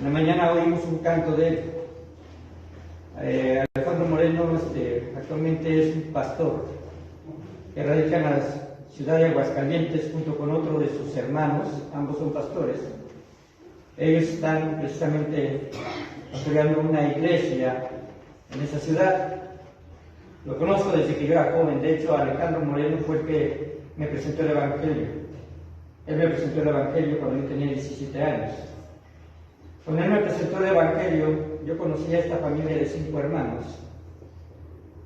En la mañana oímos un canto de él. Alejandro Moreno actualmente es un pastor que radica en la ciudad de Aguascalientes junto con otro de sus hermanos, ambos son pastores. Ellos están precisamente apoyando una iglesia en esa ciudad. Lo conozco desde que yo era joven. De hecho, Alejandro Moreno fue el que me presentó el Evangelio. Él me presentó el Evangelio cuando yo tenía 17 años. Cuando él me presentó el Evangelio, yo conocí a esta familia de 5 hermanos.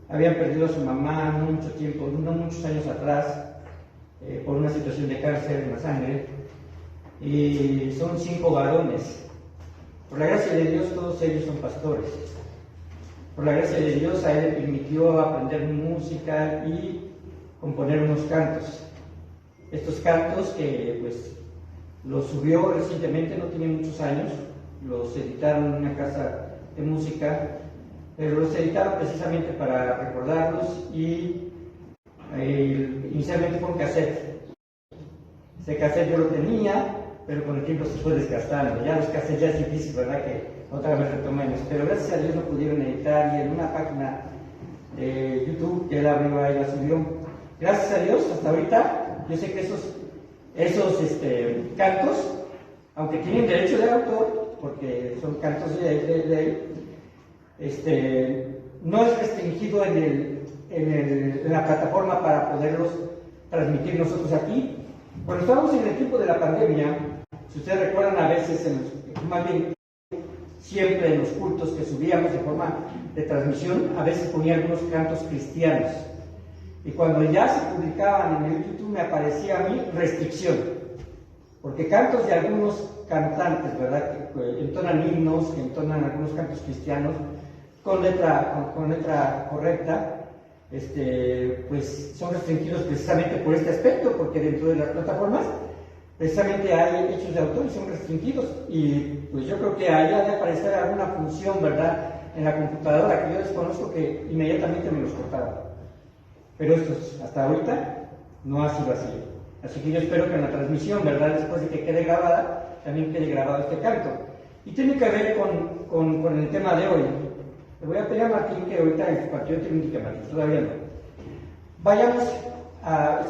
Habían perdido a su mamá mucho tiempo, no muchos años atrás, por una situación de cáncer en la sangre. Y son 5 varones. Por la gracia de Dios, todos ellos son pastores. Por la gracia de Dios, a él le permitió aprender música y componer unos cantos. Estos cantos que pues los subió recientemente, no tienen muchos años, los editaron en una casa de música, pero los editaron precisamente para recordarlos y inicialmente fue un cassette. Ese cassette yo lo tenía, pero con el tiempo se fue desgastando. Ya los cassettes ya es difícil, ¿verdad? Que otra vez retomemos. Pero gracias a Dios lo pudieron editar y en una página de YouTube que él abrió ahí la subió. Gracias a Dios, hasta ahorita, yo sé que esos cantos, aunque tienen derecho de autor, porque son cantos de él, no es restringido en la plataforma para poderlos transmitir nosotros aquí. Cuando estábamos en el tiempo de la pandemia, si ustedes recuerdan, a veces, más bien siempre en los cultos que subíamos de forma de transmisión, a veces ponía algunos cantos cristianos. Y cuando ya se publicaban en el YouTube me aparecía a mí restricción, porque cantos de algunos cantantes, ¿verdad?, que entonan himnos, que entonan algunos cantos cristianos con letra correcta, pues son restringidos precisamente por este aspecto, porque dentro de las plataformas precisamente hay hechos de autor y son restringidos. Y pues yo creo que allá de aparecer alguna función, ¿verdad?, en la computadora que yo desconozco, que inmediatamente me los cortaron. Pero esto hasta ahorita no ha sido así. Así que yo espero que en la transmisión, ¿verdad?, después de que quede grabada, también quede grabado este canto. Y tiene que ver con el tema de hoy. Le voy a pedir a Martín que ahorita en su partido te indique, Martín, todavía no.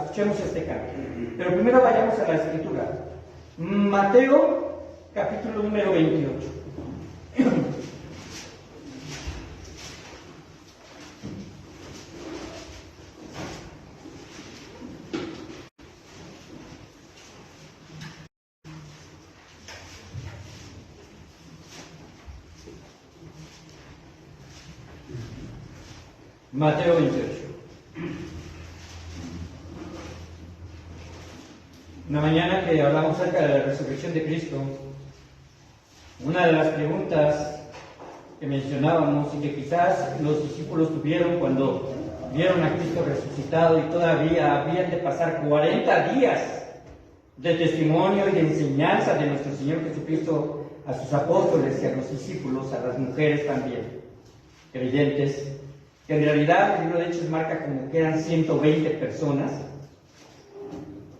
Escuchemos este canto. Pero primero vayamos a la escritura. Mateo, capítulo número 28. Mateo 28. Una mañana que hablamos acerca de la resurrección de Cristo, una de las preguntas que mencionábamos y que quizás los discípulos tuvieron cuando vieron a Cristo resucitado y todavía habían de pasar 40 días de testimonio y de enseñanza de nuestro Señor Jesucristo a sus apóstoles y a los discípulos, a las mujeres también, creyentes, que en realidad el libro de Hechos marca como que eran 120 personas.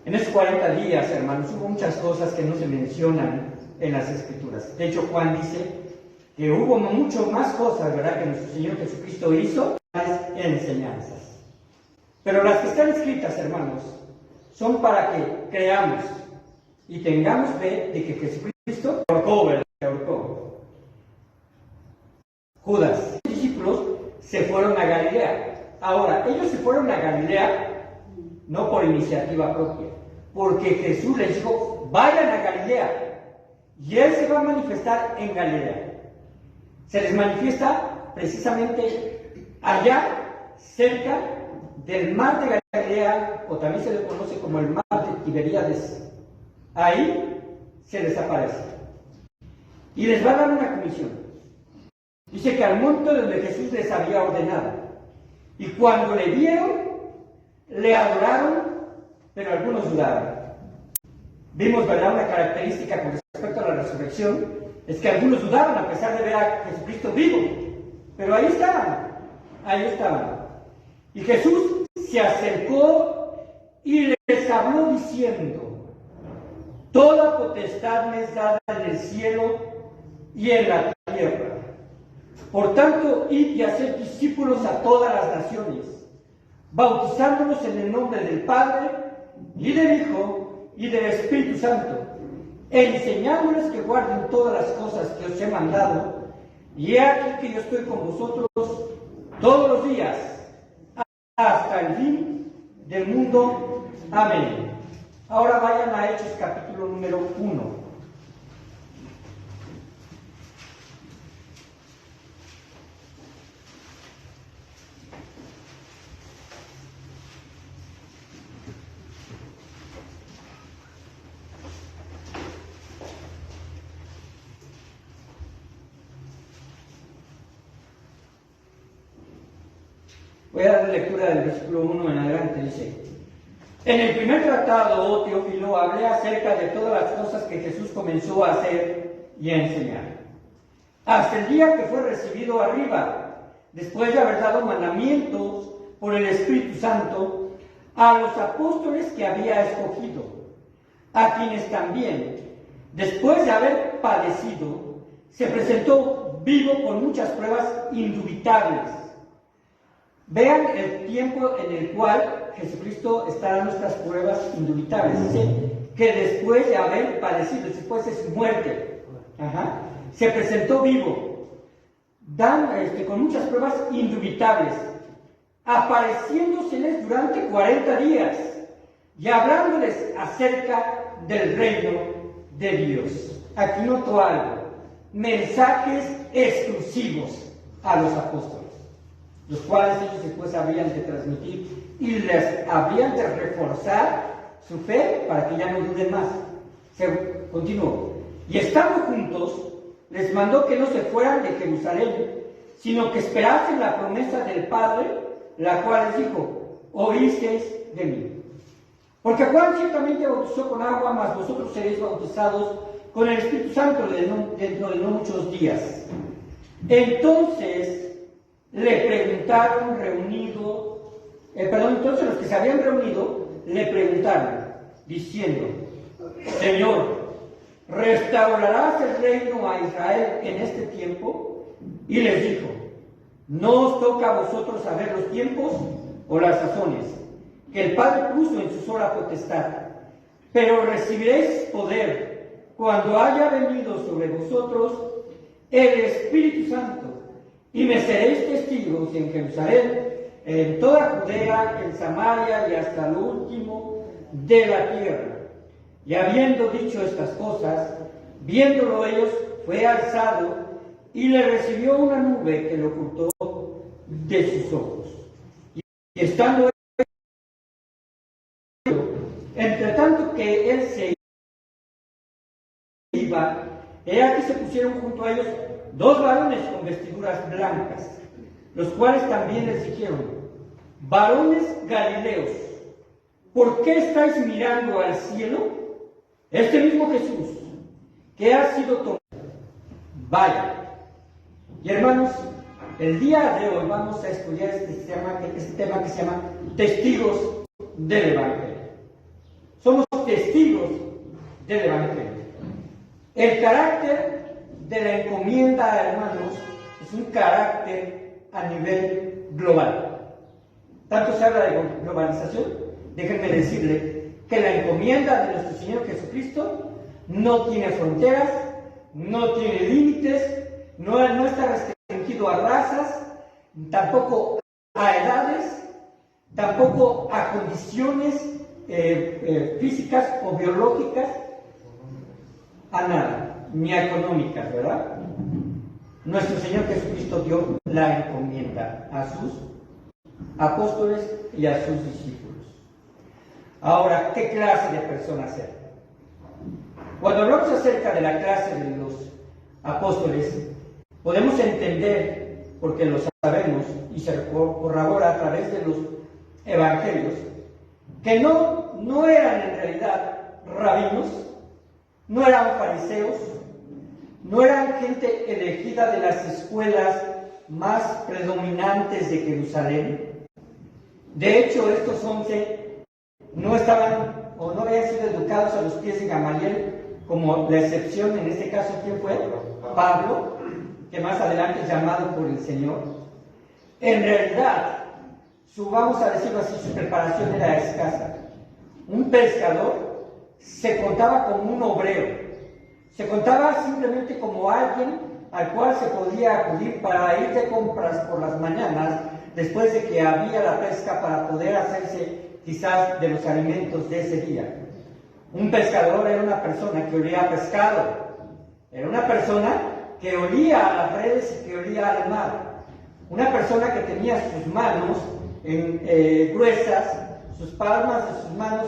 En esos 40 días, hermanos, hubo muchas cosas que no se mencionan en las Escrituras. De hecho, Juan dice que hubo mucho más cosas, ¿verdad?, que nuestro Señor Jesucristo hizo, enseñanzas. Pero las que están escritas, hermanos, son para que creamos y tengamos fe de que Jesucristo ahorcó, ¿verdad?, ahorcó. Judas, los discípulos se fueron a Galilea. Ahora, ellos se fueron a Galilea no por iniciativa propia, porque Jesús les dijo, vayan a Galilea, y Él se va a manifestar en Galilea. Se les manifiesta precisamente allá, cerca del mar de Galilea, o también se le conoce como el mar de Tiberíades. Ahí se les aparece. Y les va a dar una comisión. Dice que al monte donde Jesús les había ordenado. Y cuando le vieron, le adoraron, pero algunos dudaron. Vimos, ¿verdad?, una característica con respecto a la resurrección, es que algunos dudaban a pesar de ver a Jesucristo vivo. Pero ahí estaban. Y Jesús se acercó y les habló diciendo, toda potestad me es dada en el cielo y en la tierra. Por tanto, id y haced discípulos a todas las naciones, bautizándolos en el nombre del Padre, y del Hijo, y del Espíritu Santo, enseñándoles que guarden todas las cosas que os he mandado, y he aquí que yo estoy con vosotros todos los días, hasta el fin del mundo. Amén. Ahora vayan a Hechos capítulo número 1. Voy a dar lectura del versículo 1 en adelante. Dice: en el primer tratado, oh Teófilo, hablé acerca de todas las cosas que Jesús comenzó a hacer y a enseñar, hasta el día que fue recibido arriba, después de haber dado mandamientos por el Espíritu Santo a los apóstoles que había escogido, a quienes también, después de haber padecido, se presentó vivo con muchas pruebas indubitables. Vean el tiempo en el cual Jesucristo está dando estas pruebas indubitables. Dice que después de haber padecido, después de su muerte, se presentó vivo, con muchas pruebas indubitables, apareciéndoseles durante 40 días y hablándoles acerca del reino de Dios. Aquí noto algo: mensajes exclusivos a los apóstoles, los cuales ellos después habrían de transmitir y les habrían de reforzar su fe para que ya no duden más. Continuó: y estando juntos, les mandó que no se fueran de Jerusalén, sino que esperasen la promesa del Padre, la cual les dijo: oísteis de mí. Porque Juan ciertamente bautizó con agua, mas vosotros seréis bautizados con el Espíritu Santo dentro de no muchos días. Entonces le preguntaron entonces los que se habían reunido le preguntaron, diciendo: Señor, ¿restaurarás el reino a Israel en este tiempo? Y les dijo: no os toca a vosotros saber los tiempos o las sazones que el Padre puso en su sola potestad, pero recibiréis poder cuando haya venido sobre vosotros el Espíritu Santo, y me seréis testigos en Jerusalén, en toda Judea, en Samaria y hasta lo último de la tierra. Y habiendo dicho estas cosas, viéndolo ellos, fue alzado y le recibió una nube que lo ocultó de sus ojos. Y estando entre tanto que él se iba, he aquí se pusieron junto a ellos 2 varones con vestiduras blancas, los cuales también les dijeron: varones galileos, ¿por qué estáis mirando al cielo? Este mismo Jesús, que ha sido tomado, vaya. Y hermanos, el día de hoy vamos a estudiar este tema que se llama testigos del Evangelio. Somos testigos del Evangelio. El carácter de la encomienda, hermanos, es un carácter a nivel global. Tanto se habla de globalización, déjenme decirle que la encomienda de nuestro Señor Jesucristo no tiene fronteras, no tiene límites, no está restringido a razas, tampoco a edades, tampoco a condiciones físicas o biológicas, a nada, ni a económicas, ¿verdad? Nuestro Señor Jesucristo dio la encomienda a sus apóstoles y a sus discípulos. Ahora, ¿qué clase de personas eran? Cuando hablamos acerca de la clase de los apóstoles, podemos entender, porque lo sabemos y se corrobora a través de los evangelios, que no eran en realidad rabinos, no eran fariseos, no eran gente elegida de las escuelas más predominantes de Jerusalén. De hecho, estos 11 no estaban o no habían sido educados a los pies de Gamaliel, como la excepción, en este caso, ¿quién fue? Pablo, que más adelante es llamado por el Señor. En realidad, vamos a decirlo así, su preparación era escasa. Un pescador se contaba como un obrero, se contaba simplemente como alguien al cual se podía acudir para ir de compras por las mañanas, después de que había la pesca, para poder hacerse quizás de los alimentos de ese día. Un pescador era una persona que olía a pescado, era una persona que olía a las redes y que olía al mar, una persona que tenía sus manos gruesas, sus palmas de sus manos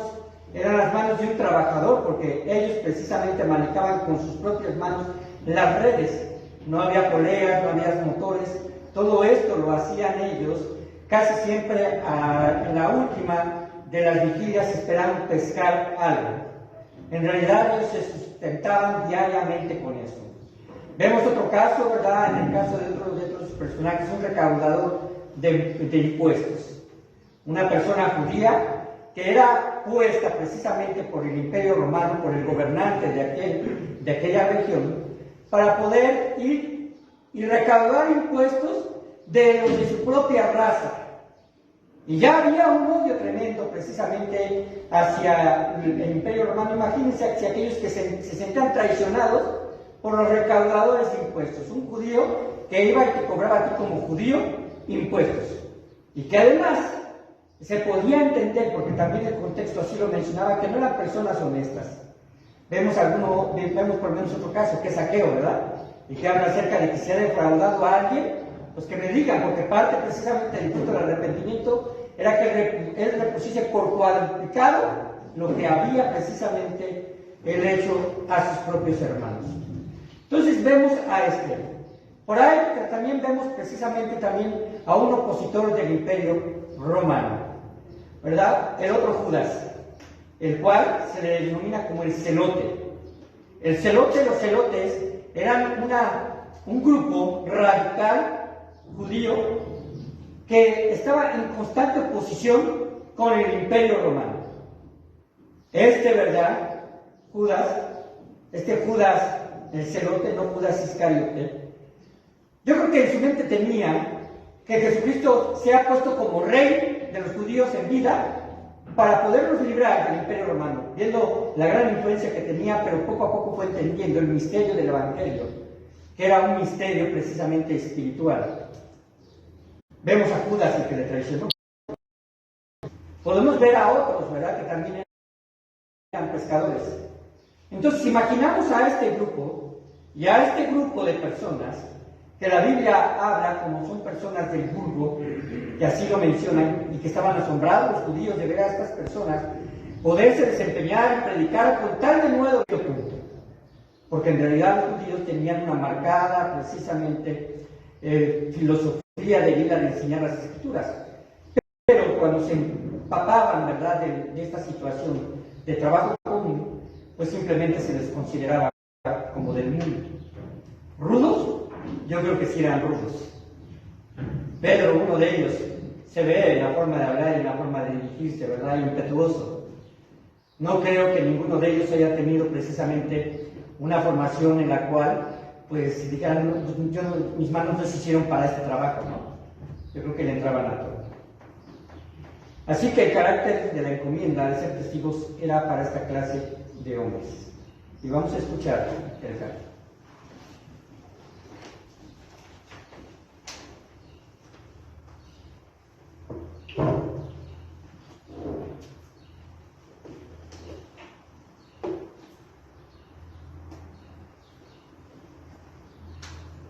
eran las manos de un trabajador, porque ellos precisamente manejaban con sus propias manos las redes. No había poleas, no había motores, todo esto lo hacían ellos casi siempre en la última de las vigilias, esperando pescar algo. En realidad ellos se sustentaban diariamente con eso. Vemos otro caso, ¿verdad? En el caso de otros personajes, un recaudador de impuestos. Una persona judía que era puesta precisamente por el Imperio Romano, por el gobernante de aquella región, para poder ir y recaudar impuestos de los de su propia raza. Y ya había un odio tremendo precisamente hacia el Imperio Romano. Imagínense hacia aquellos que se sentían traicionados por los recaudadores de impuestos. Un judío que iba y que cobraba aquí como judío impuestos. Y que además se podía entender, porque también el contexto así lo mencionaba, que no eran personas honestas. Vemos por lo menos otro caso, que es Saqueo, ¿verdad? Y que habla acerca de que si ha defraudado a alguien, pues que me digan, porque parte precisamente del punto del arrepentimiento era que él repusiese por cuadruplicado lo que había precisamente él hecho a sus propios hermanos. Entonces vemos a Esther. Por ahí también vemos precisamente también a un opositor del Imperio Romano, ¿verdad? El otro Judas, el cual se le denomina como el celote. El celote, los celotes eran un grupo radical judío que estaba en constante oposición con el Imperio Romano. ¿Verdad? Judas, el celote, no Judas Iscariote, yo creo que en su mente tenía que Jesucristo se ha puesto como rey de los judíos en vida para poderlos librar del Imperio Romano, viendo la gran influencia que tenía, pero poco a poco fue entendiendo el misterio del Evangelio, que era un misterio precisamente espiritual. Vemos a Judas, el que le traicionó. Podemos ver a otros, ¿verdad?, que también eran pescadores. Entonces, imaginamos a este grupo y a este grupo de personas que la Biblia habla como son personas del vulgo, que así lo mencionan, y que estaban asombrados los judíos de ver a estas personas poderse desempeñar y predicar con tal de nuevo punto. Porque en realidad los judíos tenían una marcada, precisamente, filosofía de vida de enseñar las Escrituras. Pero cuando se empapaban, ¿verdad?, de esta situación de trabajo común, pues simplemente se les consideraba como del mundo. ¿Rudos? Yo creo que sí eran rudos. Pedro, uno de ellos, se ve en la forma de hablar y en la forma de dirigirse, ¿verdad?, impetuoso. No creo que ninguno de ellos haya tenido precisamente una formación en la cual, pues, dijeran, mis manos no se hicieron para este trabajo, ¿no? Yo creo que le entraban a todo. Así que el carácter de la encomienda de ser testigos era para esta clase de hombres. Y vamos a escuchar el caso.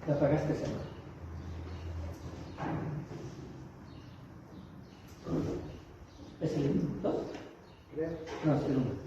¿La apagaste, señor? ¿Es el 2? No, es el 1.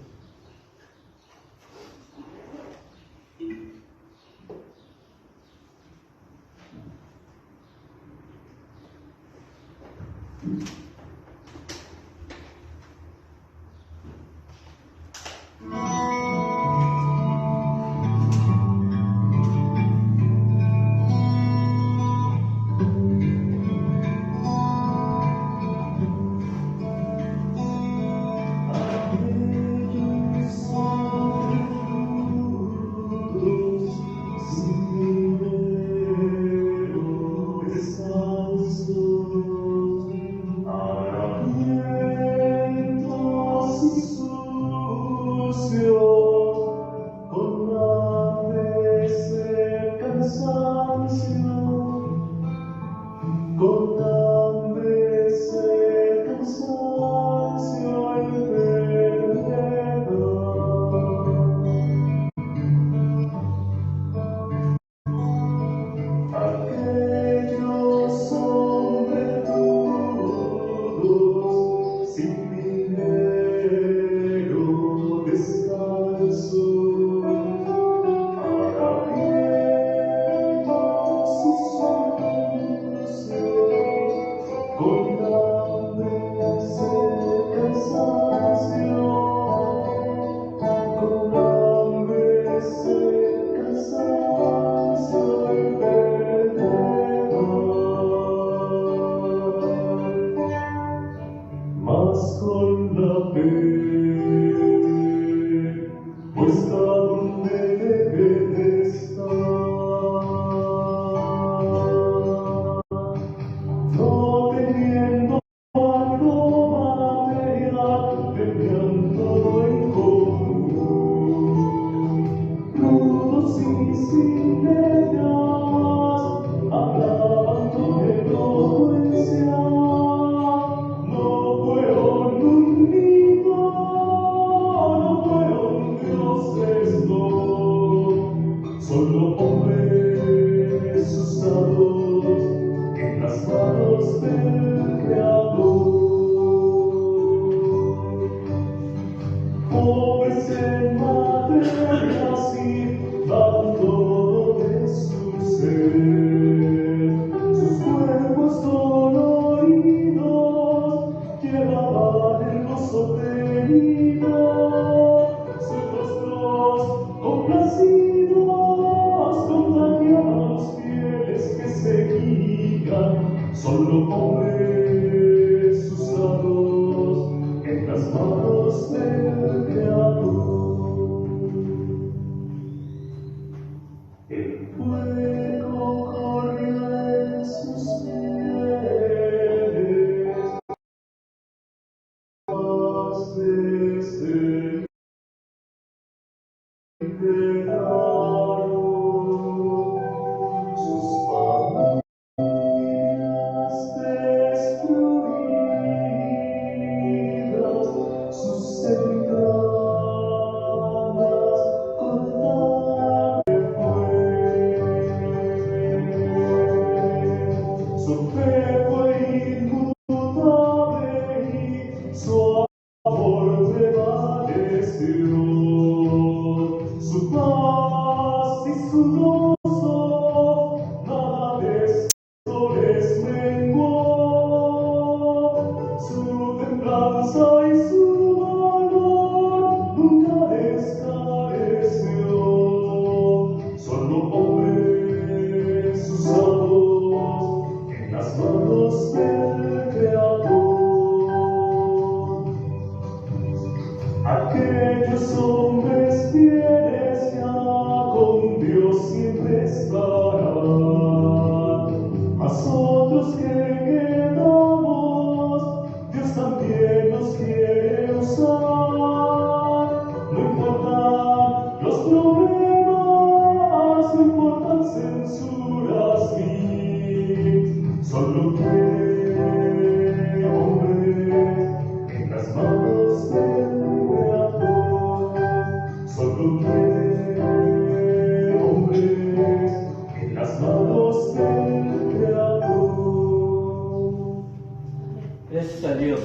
Gracias a Dios.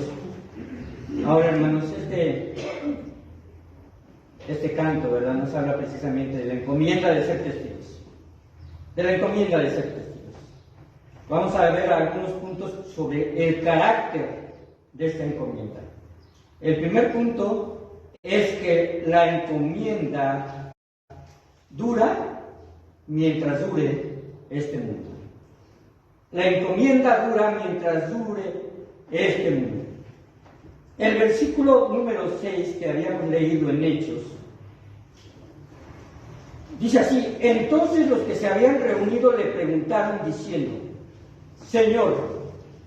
Ahora, hermanos, este canto, ¿verdad?, nos habla precisamente de la encomienda de ser testigos. De la encomienda de ser testigos. Vamos a ver algunos puntos sobre el carácter de esta encomienda. El primer punto es que la encomienda dura mientras dure este mundo. La encomienda dura mientras dure este mundo. El versículo número 6 que habíamos leído en Hechos dice así: entonces los que se habían reunido le preguntaron diciendo: Señor,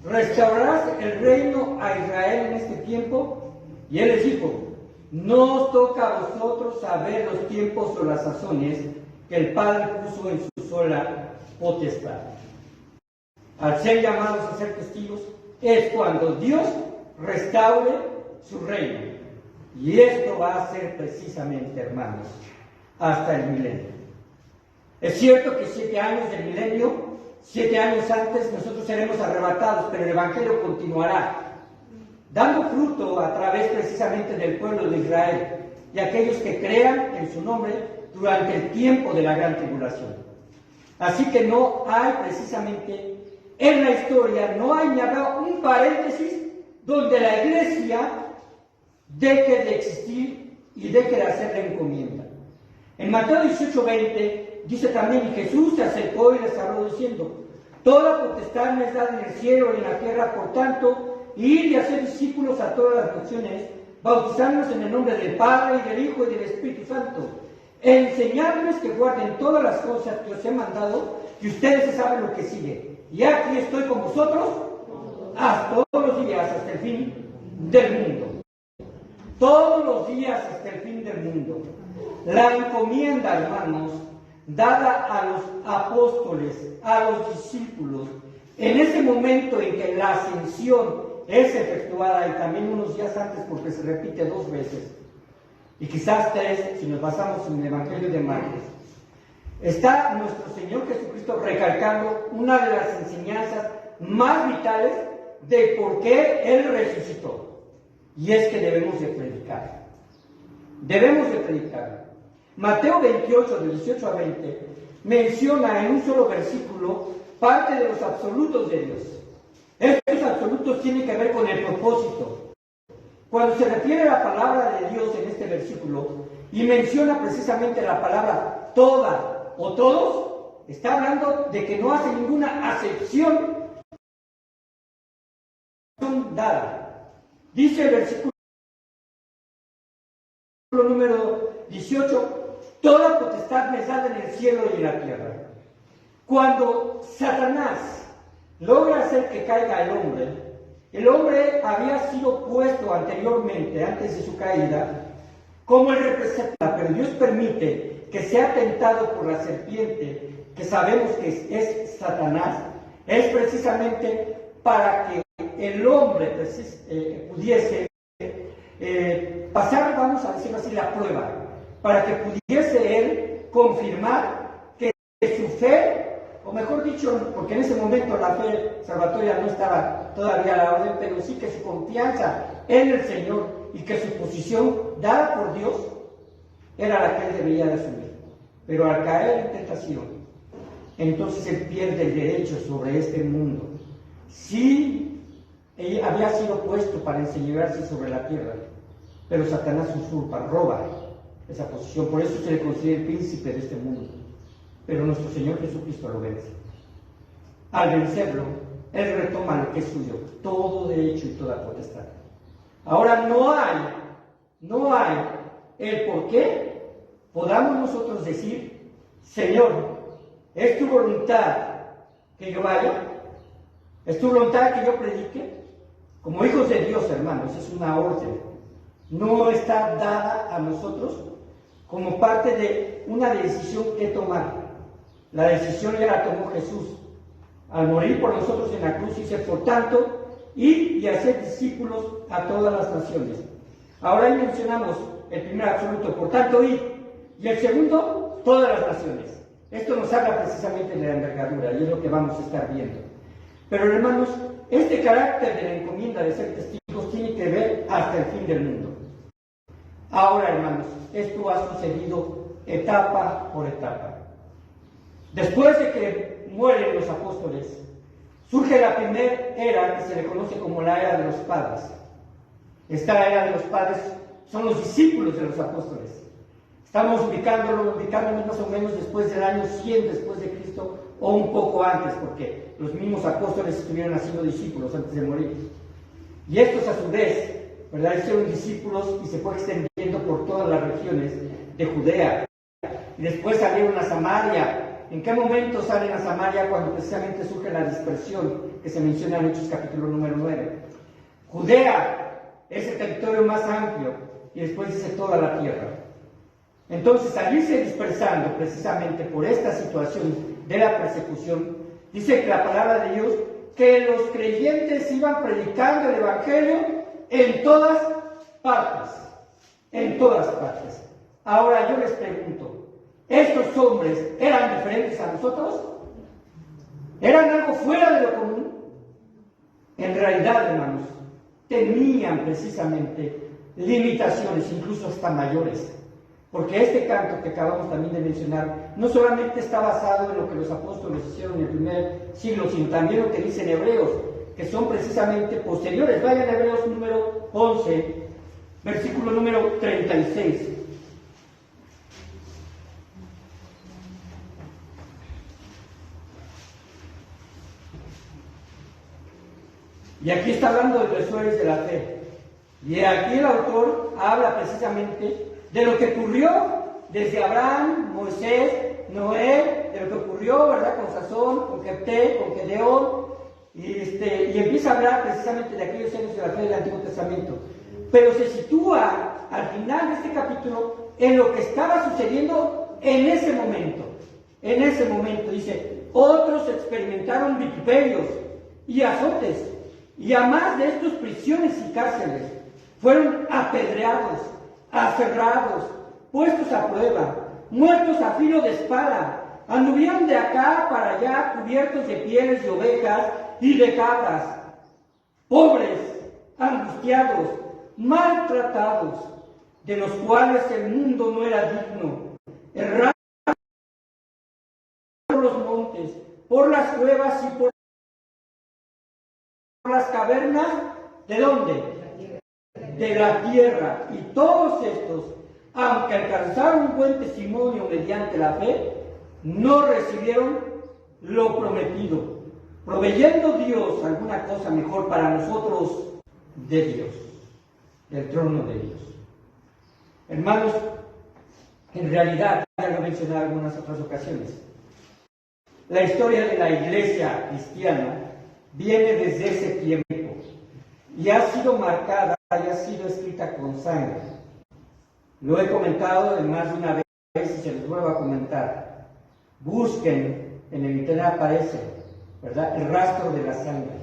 ¿restaurarás el reino a Israel en este tiempo? Y él les dijo: no os toca a vosotros saber los tiempos o las sazones que el Padre puso en su sola potestad. Al ser llamados a ser testigos, es cuando Dios restaure su reino. Y esto va a ser precisamente, hermanos, hasta el milenio. Es cierto que 7 años del milenio, 7 años antes, nosotros seremos arrebatados, pero el Evangelio continuará, dando fruto a través precisamente del pueblo de Israel y aquellos que crean en su nombre durante el tiempo de la gran tribulación. Así que no hay precisamente en la historia, no hay ni habrá un paréntesis donde la iglesia deje de existir y deje de hacer la encomienda. En Mateo 18:20 dice también: y Jesús se acercó y les habló diciendo: toda potestad me es dada en el cielo y en la tierra, por tanto, id y hacer discípulos a todas las naciones, bautizándolos en el nombre del Padre y del Hijo y del Espíritu Santo, enseñándoles que guarden todas las cosas que os he mandado, y ustedes saben lo que sigue. Y aquí estoy con vosotros hasta todos los días, hasta el fin del mundo. Todos los días hasta el fin del mundo. La encomienda, hermanos, dada a los apóstoles, a los discípulos, en ese momento en que la ascensión es efectuada, y también unos días antes porque se repite 2 veces, y quizás 3 si nos basamos en el Evangelio de Marcos, está nuestro Señor Jesucristo recalcando una de las enseñanzas más vitales de por qué Él resucitó, y es que debemos de predicar. Debemos de predicar. Mateo 28, del 18 a 20, menciona en un solo versículo parte de los absolutos de Dios. Estos absolutos tienen que ver con el propósito. Cuando se refiere a la palabra de Dios en este versículo y menciona precisamente la palabra toda o todos, está hablando de que no hace ninguna acepción dada. Dice el versículo número 18: toda potestad me es dada en el cielo y en la tierra. Cuando Satanás logra hacer que caiga el hombre había sido puesto anteriormente, antes de su caída, como el representante, pero Dios permite que sea tentado por la serpiente, que sabemos que es Satanás, es precisamente para que el hombre pudiese pasar, vamos a decirlo así, la prueba, para que pudiese él confirmar que su fe, o mejor dicho, porque en ese momento la fe salvatoria no estaba todavía a la orden, pero sí que su confianza en el Señor y que su posición dada por Dios era la que él debía de asumir. Pero al caer en tentación, entonces él pierde el derecho sobre este mundo. Sí, él había sido puesto para enseñorearse sobre la tierra, pero Satanás usurpa, roba esa posición. Por eso se le considera el príncipe de este mundo. Pero nuestro Señor Jesucristo lo vence. Al vencerlo, Él retoma lo que es suyo, todo derecho y toda potestad. Ahora no hay el por qué podamos nosotros decir: Señor, ¿es tu voluntad que yo vaya? ¿Es tu voluntad que yo predique? Como hijos de Dios, hermanos, es una orden. No está dada a nosotros como parte de una decisión que tomar. La decisión ya la tomó Jesús al morir por nosotros en la cruz. Dice: por tanto, id y hacer discípulos a todas las naciones. Ahora ahí mencionamos el primer absoluto, por tanto, id, y el segundo, todas las naciones. Esto nos habla precisamente de la envergadura, y es lo que vamos a estar viendo. Pero, hermanos, este carácter de la encomienda de ser testigos tiene que ver hasta el fin del mundo. Ahora, hermanos, esto ha sucedido etapa por etapa. Después de que mueren los apóstoles, surge la primera era que se le conoce como la era de los padres. Esta era de los padres son los discípulos de los apóstoles. Estamos ubicándonos más o menos después del año 100 después de Cristo, o un poco antes, porque los mismos apóstoles estuvieron haciendo discípulos antes de morir. Y estos a su vez, ¿verdad?, hicieron discípulos y se fue extendiendo por todas las regiones de Judea. Y después salieron a Samaria. ¿En qué momento salen a Samaria? Cuando precisamente surge la dispersión que se menciona en Hechos capítulo número 9. Judea es el territorio más amplio, y después dice toda la tierra. Entonces, al irse dispersando precisamente por esta situación de la persecución, dice que la palabra de Dios, que los creyentes iban predicando el Evangelio en todas partes. En todas partes. Ahora yo les pregunto, ¿estos hombres eran diferentes a nosotros? ¿Eran algo fuera de lo común? En realidad, hermanos, tenían precisamente limitaciones, incluso hasta mayores. Porque este canto que acabamos también de mencionar, no solamente está basado en lo que los apóstoles hicieron en el primer siglo, sino también lo que dicen Hebreos, que son precisamente posteriores. Vayan a Hebreos número 11, versículo número 36. Y aquí está hablando de defensores de la fe. Y aquí el autor habla precisamente de lo que ocurrió desde Abraham, Moisés, Noé, de lo que ocurrió, ¿verdad?, con Sasón, con Jefté, con Gedeón, y empieza a hablar precisamente de aquellos años de la fe del Antiguo Testamento. Pero se sitúa al final de este capítulo en lo que estaba sucediendo en ese momento. En ese momento, dice, otros experimentaron vituperios y azotes, y a más de estos prisiones y cárceles, fueron apedreados, aferrados, puestos a prueba, muertos a filo de espada, anduvieron de acá para allá cubiertos de pieles de ovejas y de cabras, pobres, angustiados, maltratados, de los cuales el mundo no era digno, errando por los montes, por las cuevas y por las cavernas, ¿de dónde? De la tierra. Y todos estos, aunque alcanzaron un buen testimonio mediante la fe, no recibieron lo prometido, proveyendo Dios alguna cosa mejor para nosotros de Dios, del trono de Dios. Hermanos, en realidad, ya lo he mencionado en algunas otras ocasiones, la historia de la iglesia cristiana viene desde ese tiempo y ha sido marcada y ha sido escrita con sangre. Lo he comentado de más de una vez y se los vuelvo a comentar. Busquen, en el internet aparece, ¿verdad?, el rastro de la sangre.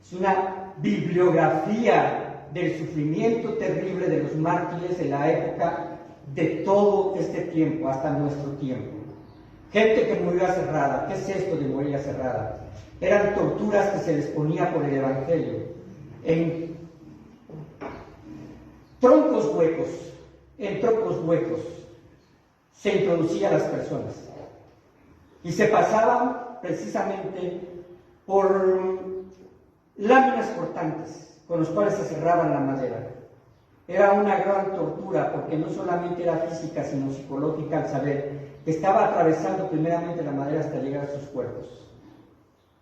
Es una bibliografía del sufrimiento terrible de los mártires en la época de todo este tiempo, hasta nuestro tiempo. Gente que murió aserrada. ¿Qué es esto de morir aserrada? Eran torturas que se les ponía por el Evangelio. En troncos huecos se introducía a las personas. Y se pasaban precisamente por láminas cortantes, con los cuales se cerraban la madera. Era una gran tortura, porque no solamente era física, sino psicológica, al saber que estaba atravesando primeramente la madera hasta llegar a sus cuerpos.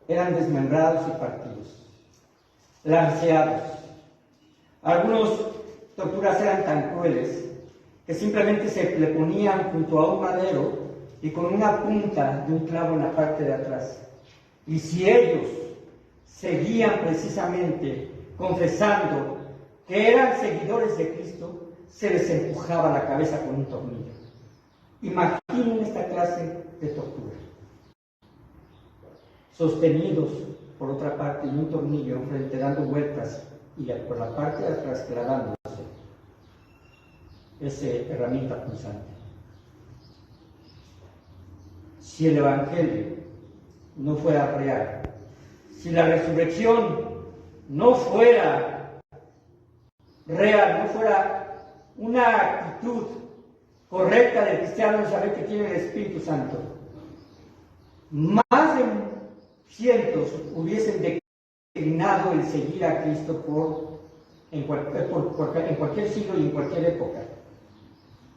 Eran desmembrados y partidos, lanceados. Algunas torturas eran tan crueles que simplemente se le ponían junto a un madero y con una punta de un clavo en la parte de atrás. Y si ellos seguían precisamente confesando que eran seguidores de Cristo, se les empujaba la cabeza con un tornillo. Imaginen esta clase de tortura. Sostenidos por otra parte y un tornillo enfrente dando vueltas y por la parte de atrás clavándose esa herramienta punzante. Si el Evangelio no fuera real, si la resurrección no fuera real, no fuera una actitud correcta del cristiano, saber que tiene el Espíritu Santo, más de cientos hubiesen declinado el seguir a Cristo en cualquier siglo y en cualquier época.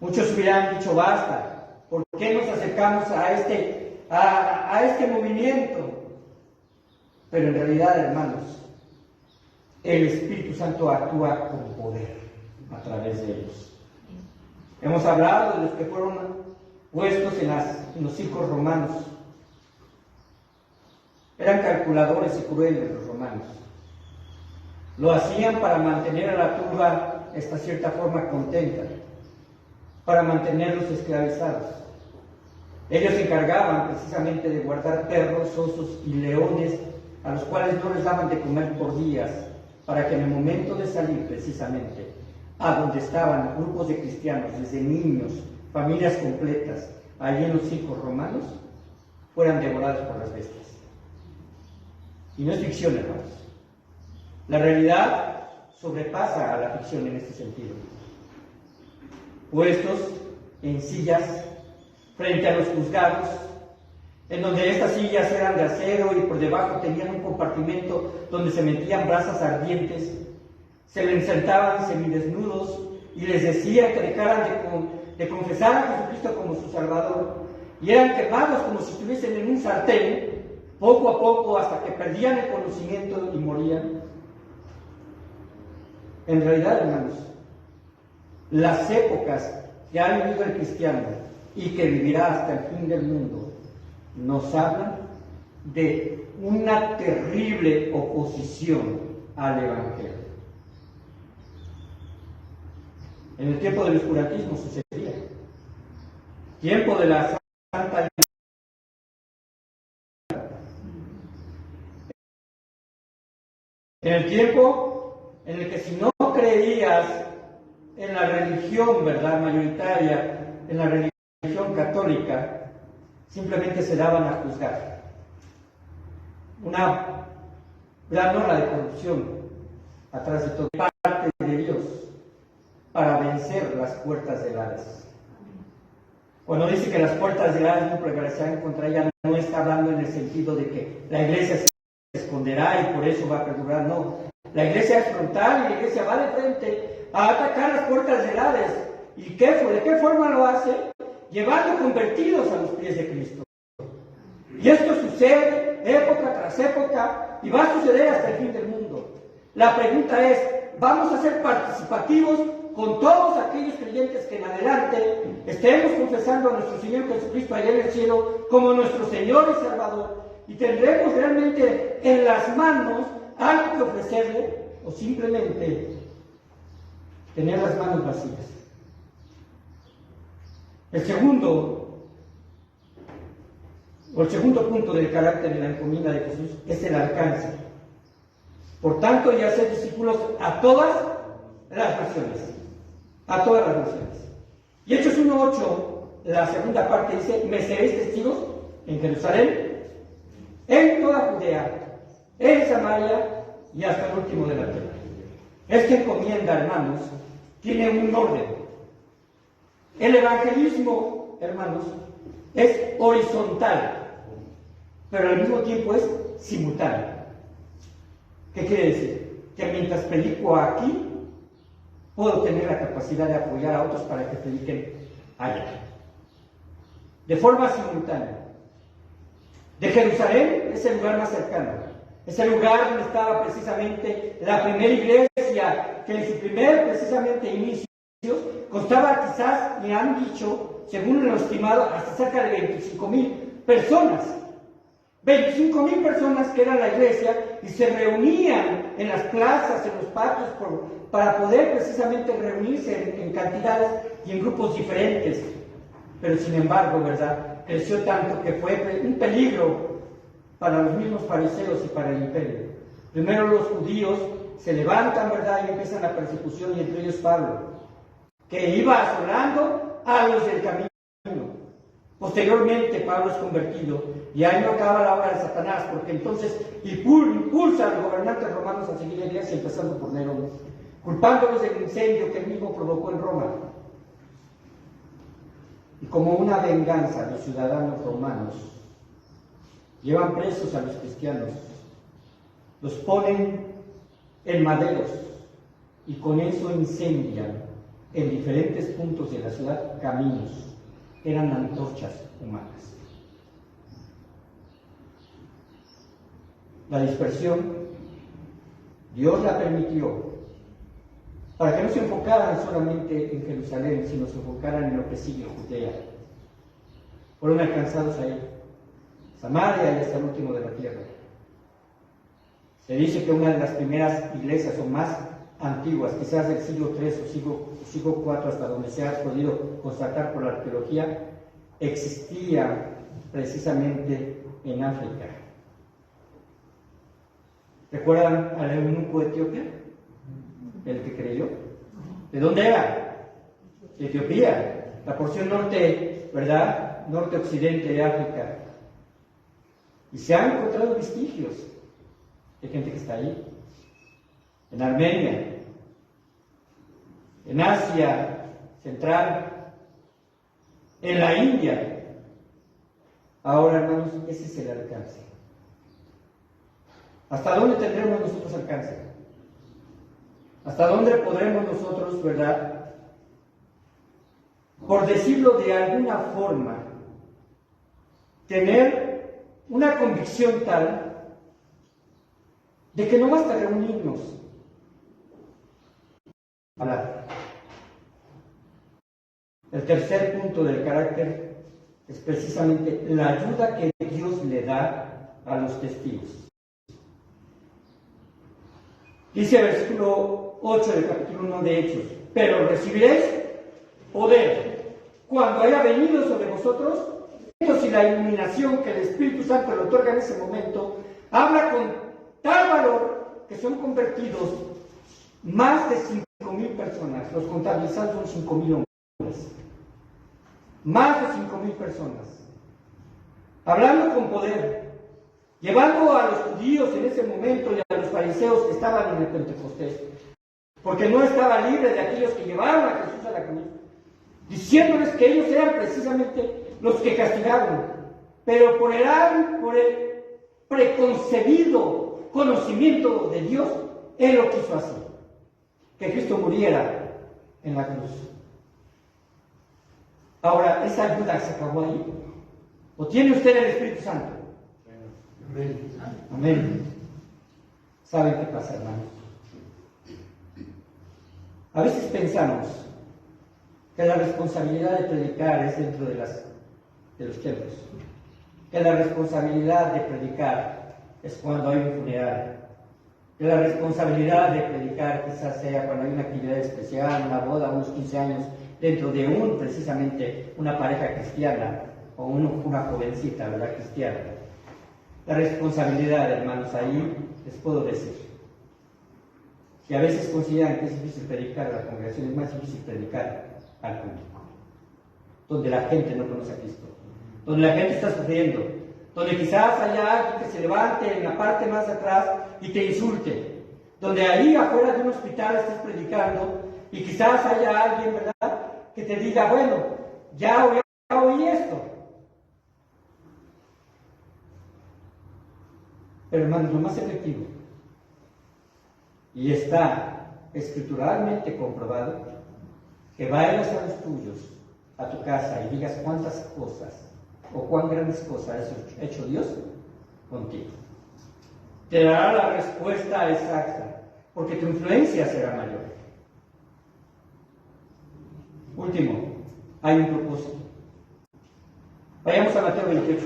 Muchos hubieran dicho, basta, ¿por qué nos acercamos a este movimiento? Pero en realidad, hermanos, el Espíritu Santo actúa con poder a través de ellos. Hemos hablado de los que fueron puestos en los circos romanos. Eran calculadores y crueles los romanos. Lo hacían para mantener a la turba, esta cierta forma, contenta. para mantenerlos esclavizados. Ellos se encargaban precisamente de guardar perros, osos y leones, a los cuales no les daban de comer por días, para que en el momento de salir precisamente a donde estaban grupos de cristianos, desde niños, familias completas, allí en los circos romanos, fueran devorados por las bestias. Y no es ficción, hermanos. La realidad sobrepasa a la ficción en este sentido. Puestos en sillas frente a los juzgados, en donde estas sillas eran de acero y por debajo tenían un compartimento donde se metían brasas ardientes, se les sentaban semidesnudos y les decían que dejaran de confesar a Jesucristo como su Salvador, y eran quemados como si estuviesen en un sartén, poco a poco hasta que perdían el conocimiento y morían. En realidad, hermanos, las épocas que ha vivido el cristiano y que vivirá hasta el fin del mundo nos hablan de una terrible oposición al Evangelio. En el tiempo del oscurantismo sucedía. Tiempo de la Santa en el tiempo en el que si no creías en la religión, ¿verdad?, mayoritaria, en la religión católica, simplemente se daban a juzgar. Una gran ola de corrupción atrás de todo, parte de Dios, para vencer las puertas del Hades. Cuando dice que las puertas del Hades no prevalecerán contra ella, no está hablando en el sentido de que la iglesia se esconderá y por eso va a perdurar, no. La iglesia es frontal y la iglesia va de frente a atacar las puertas del Hades. ¿Y de qué forma lo hace? Llevando convertidos a los pies de Cristo. Y esto sucede época tras época y va a suceder hasta el fin del mundo. La pregunta es, ¿vamos a ser participativos con todos aquellos creyentes que en adelante estemos confesando a nuestro Señor Jesucristo allá en el cielo como nuestro Señor y Salvador? ¿Y tendremos realmente en las manos algo que ofrecerle o simplemente tener las manos vacías? El segundo punto del carácter de la encomienda de Jesús es el alcance. Por tanto, y hacer discípulos a todas las naciones. A todas las naciones. Y Hechos 1:8, la segunda parte dice, me seréis testigos en Jerusalén, en toda Judea, en Samaria y hasta el último de la tierra. Esta encomienda, hermanos, tiene un orden. El evangelismo, hermanos, es horizontal, pero al mismo tiempo es simultáneo. ¿Qué quiere decir? Que mientras predico aquí, puedo tener la capacidad de apoyar a otros para que prediquen allá. De forma simultánea. De Jerusalén es el lugar más cercano. Es el lugar donde estaba precisamente la primera iglesia, que en su primer precisamente inicio constaba quizás, me han dicho, según lo estimado, hasta cerca de 25,000 personas. 25,000 personas que eran la iglesia y se reunían en las plazas, en los patios, para poder precisamente reunirse en cantidades y en grupos diferentes. Pero sin embargo, ¿verdad?, creció tanto que fue un peligro para los mismos fariseos y para el imperio. Primero los judíos se levantan, ¿verdad?, y empiezan la persecución, y entre ellos Pablo, que iba asolando a los del camino. Posteriormente Pablo es convertido y ahí no acaba la obra de Satanás, porque entonces impulsa a los gobernantes romanos a seguir la iglesia, empezando por Nerón, culpándolos del incendio que él mismo provocó en Roma. Y como una venganza, los ciudadanos romanos llevan presos a los cristianos, los ponen en maderos y con eso incendian en diferentes puntos de la ciudad caminos. Eran antorchas humanas. La dispersión, Dios la permitió para que no se enfocaran solamente en Jerusalén, sino se enfocaran en lo que sigue Judea. Fueron alcanzados ahí, Samaria y hasta el último de la tierra. Se dice que una de las primeras iglesias o más antiguas, quizás del siglo III o siglo IV, hasta donde se ha podido constatar por la arqueología, existía precisamente en África. ¿Recuerdan al eunuco etíope? El que creyó. ¿De dónde era? De Etiopía, la porción norte, ¿verdad? Norte-occidente de África. Y se han encontrado vestigios de gente que está ahí. En Armenia, en Asia Central, en la India. Ahora, hermanos, ese es el alcance. ¿Hasta dónde tendremos nosotros alcance? ¿Hasta dónde podremos nosotros, verdad, por decirlo de alguna forma, tener una convicción tal de que no basta reunirnos, hablar? El tercer punto del carácter es precisamente la ayuda que Dios le da a los testigos. Dice el versículo 8 del capítulo 1 de Hechos: pero recibiréis poder cuando haya venido sobre vosotros, y la iluminación que el Espíritu Santo le otorga en ese momento, habla con tal valor que son convertidos más de 5,000 personas. Los contabilizados son 5,000 hombres. Más de 5,000 personas. Hablando con poder, llevando a los judíos en ese momento y a los fariseos que estaban en el Pentecostés, porque no estaba libre de aquellos que llevaron a Jesús a la cruz, diciéndoles que ellos eran precisamente los que castigaron, pero por el preconcebido conocimiento de Dios, Él lo quiso así, que Cristo muriera en la cruz. Ahora, ¿esa ayuda se acabó ahí? ¿O tiene usted el Espíritu Santo? Amén. Amén. ¿Saben qué pasa, hermanos? A veces pensamos que la responsabilidad de predicar es dentro de los templos, que la responsabilidad de predicar es cuando hay un funeral, que la responsabilidad de predicar quizás sea cuando hay una actividad especial, una boda, unos 15 años, dentro de precisamente una pareja cristiana o una jovencita, ¿verdad?, cristiana. La responsabilidad, hermanos, ahí les puedo decir que a veces consideran que es difícil predicar a la congregación, es más difícil predicar al público, donde la gente no conoce a Cristo, donde la gente está sufriendo, donde quizás haya alguien que se levante en la parte más atrás y te insulte, donde ahí afuera de un hospital estés predicando y quizás haya alguien, ¿verdad?, que te diga, bueno, ya oí esto. Pero, hermanos, lo más efectivo, y está escrituralmente comprobado, que vayas a los tuyos, a tu casa, y digas cuántas cosas o cuán grandes cosas ha hecho Dios contigo. Te dará la respuesta exacta, porque tu influencia será mayor. Último, hay un propósito. Vayamos a Mateo 28.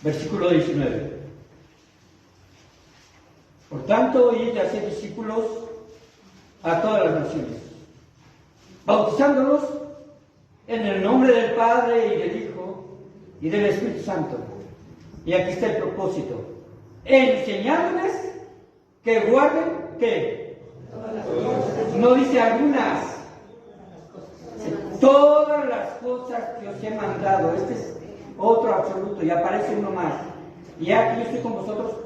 Versículo 19. Por tanto, id y haced discípulos a todas las naciones, bautizándolos en el nombre del Padre y del Hijo y del Espíritu Santo. Y aquí está el propósito: enseñándoles que guarden, ¿qué? No dice algunas, todas las cosas que os he mandado. Este es otro absoluto, y aparece uno más. Y aquí yo estoy con vosotros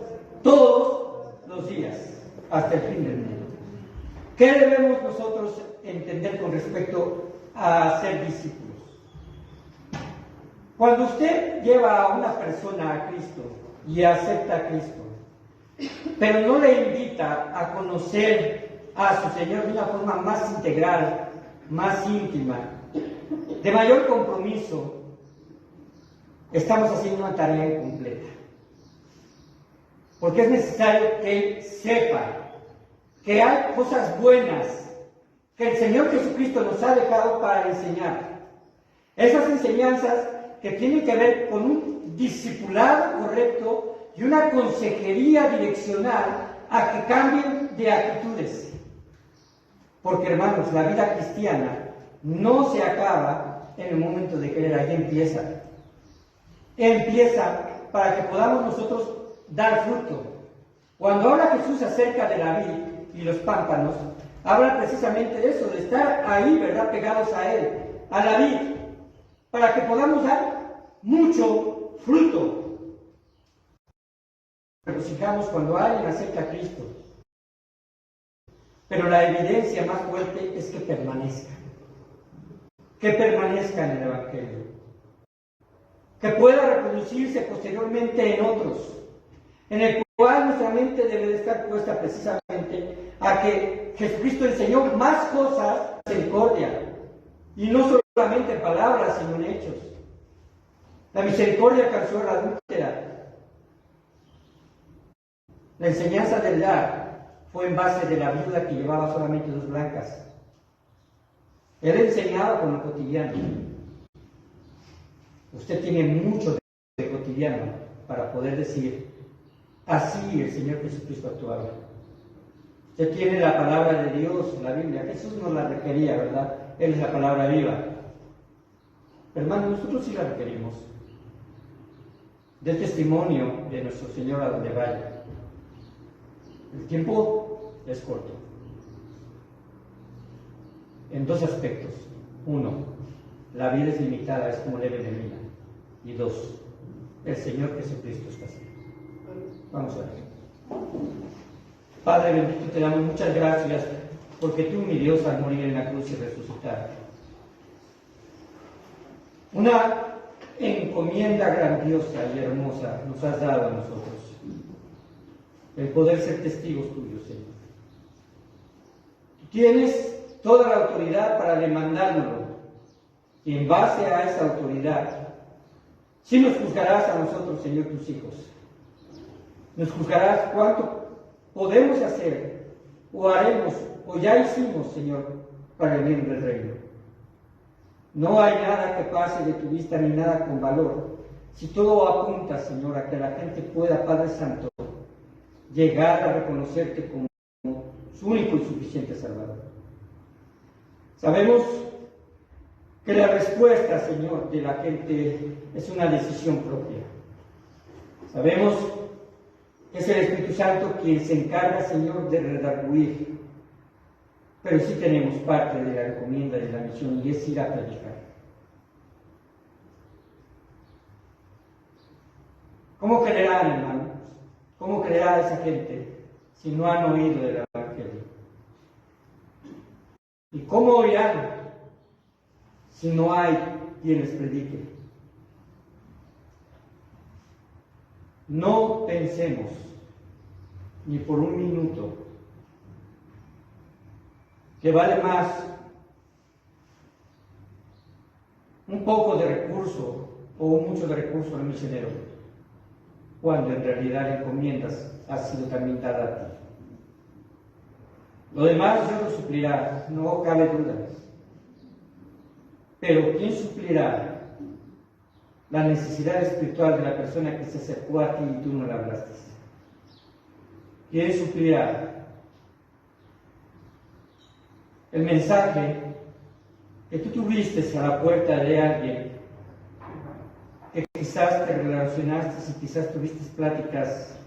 todos los días, hasta el fin del mundo. ¿Qué debemos nosotros entender con respecto a ser discípulos? Cuando usted lleva a una persona a Cristo y acepta a Cristo, pero no le invita a conocer a su Señor de una forma más integral, más íntima, de mayor compromiso, estamos haciendo una tarea incompleta. Porque es necesario que Él sepa que hay cosas buenas que el Señor Jesucristo nos ha dejado para enseñar. Esas enseñanzas que tienen que ver con un discipulado correcto y una consejería direccional a que cambien de actitudes. Porque, hermanos, la vida cristiana no se acaba en el momento de querer, ahí empieza. Empieza para que podamos nosotros dar fruto. Cuando habla Jesús acerca de la vid y los pámpanos, habla precisamente de eso, de estar ahí, ¿verdad?, pegados a Él, a la vid, para que podamos dar mucho fruto. Regocijamos cuando alguien acepta a Cristo, pero la evidencia más fuerte es que permanezca en el Evangelio, que pueda reproducirse posteriormente en otros, en el cual nuestra mente debe de estar puesta precisamente a que Jesucristo enseñó más cosas de misericordia, y no solamente en palabras, sino en hechos. La misericordia alcanzó a la adúltera. La enseñanza del dar fue en base de la viuda que llevaba solamente 2 blancas. Él enseñaba con lo cotidiano. Usted tiene mucho de cotidiano para poder decir, así el Señor Jesucristo actuaba. Usted tiene la palabra de Dios, la Biblia. Jesús no la requería, ¿verdad? Él es la palabra viva. Hermanos, nosotros sí la requerimos. Del testimonio de nuestro Señor a donde vaya. El tiempo es corto. En 2 aspectos. 1, la vida es limitada, es como leve de mina. Y 2, el Señor Jesucristo está así. Vamos a ver. Padre bendito, te damos muchas gracias porque tú, mi Dios, al morir en la cruz y resucitar, una encomienda grandiosa y hermosa nos has dado a nosotros, el poder ser testigos tuyos, Señor. Tú tienes toda la autoridad para demandárnoslo, y en base a esa autoridad, sí nos juzgarás a nosotros, Señor, tus hijos. Nos juzgarás cuánto podemos hacer, o haremos, o ya hicimos, Señor, para el bien del reino. No hay nada que pase de tu vista ni nada con valor, si todo apunta, Señor, a que la gente pueda, Padre Santo, llegar a reconocerte como su único y suficiente Salvador. Sabemos que la respuesta, Señor, de la gente es una decisión propia. Sabemos que es el Espíritu Santo quien se encarga, Señor, de redarguir. Pero sí tenemos parte de la encomienda de la misión, y es ir a predicar. ¿Cómo creerán, hermanos? ¿Cómo creerá esa gente si no han oído del Evangelio? ¿Y cómo oirán si no hay quien les predique? No pensemos ni por un minuto que vale más un poco de recurso o mucho de recurso al misionero, cuando en realidad la encomienda ha sido también dada a ti. Lo demás Dios lo suplirá, no cabe duda. Pero ¿quién suplirá la necesidad espiritual de la persona que se acercó a ti y tú no le hablaste? ¿Quién suplirá el mensaje que tú tuviste a la puerta de alguien que quizás te relacionaste y quizás tuviste pláticas,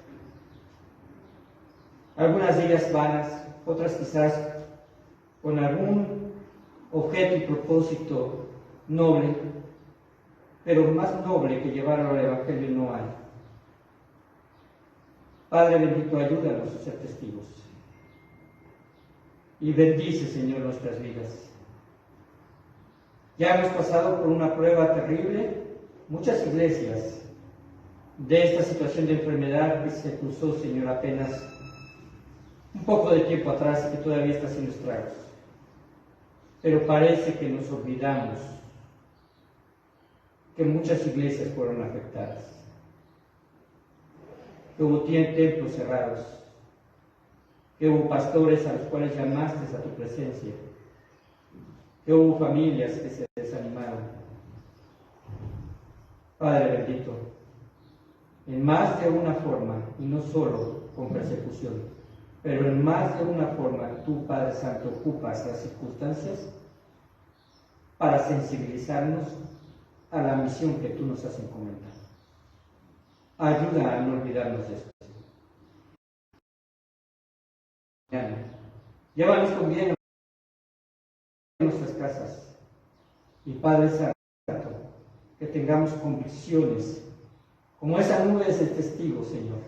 algunas de ellas vanas, otras quizás con algún objeto y propósito noble, pero más noble que llevarlo al Evangelio no hay? Padre bendito, ayúdanos a ser testigos. Y bendice, Señor, nuestras vidas. Ya hemos pasado por una prueba terrible, muchas iglesias, de esta situación de enfermedad que se cruzó, Señor, apenas un poco de tiempo atrás y que todavía está haciendo estragos. Pero parece que nos olvidamos que muchas iglesias fueron afectadas, que hubo templos cerrados, que hubo pastores a los cuales llamaste a tu presencia, que hubo familias que se desanimaron. Padre bendito, en más de una forma, y no solo con persecución, pero en más de una forma, tú, Padre Santo, ocupas las circunstancias para sensibilizarnos a la misión que tú nos has encomendado. Ayuda a no olvidarnos de esto. Llévanos con bien a nuestras casas. Y Padre Santo, que tengamos convicciones, como esa nube de testigos, Señor,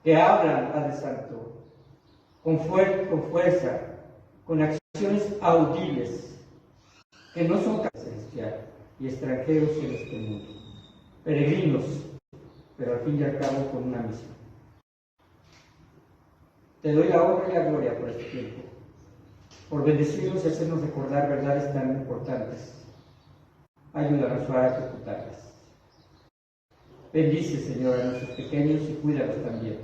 que hablan, Padre Santo, con fuerza, con acciones audibles, que no son celestial y extranjeros en este mundo, peregrinos, pero al fin y al cabo con una misión. Te doy la honra y la gloria por este tiempo, por bendecirnos y hacernos recordar verdades tan importantes. Ayúdanos a ejecutarlas. Bendice, Señor, a nuestros pequeños y cuídalos también.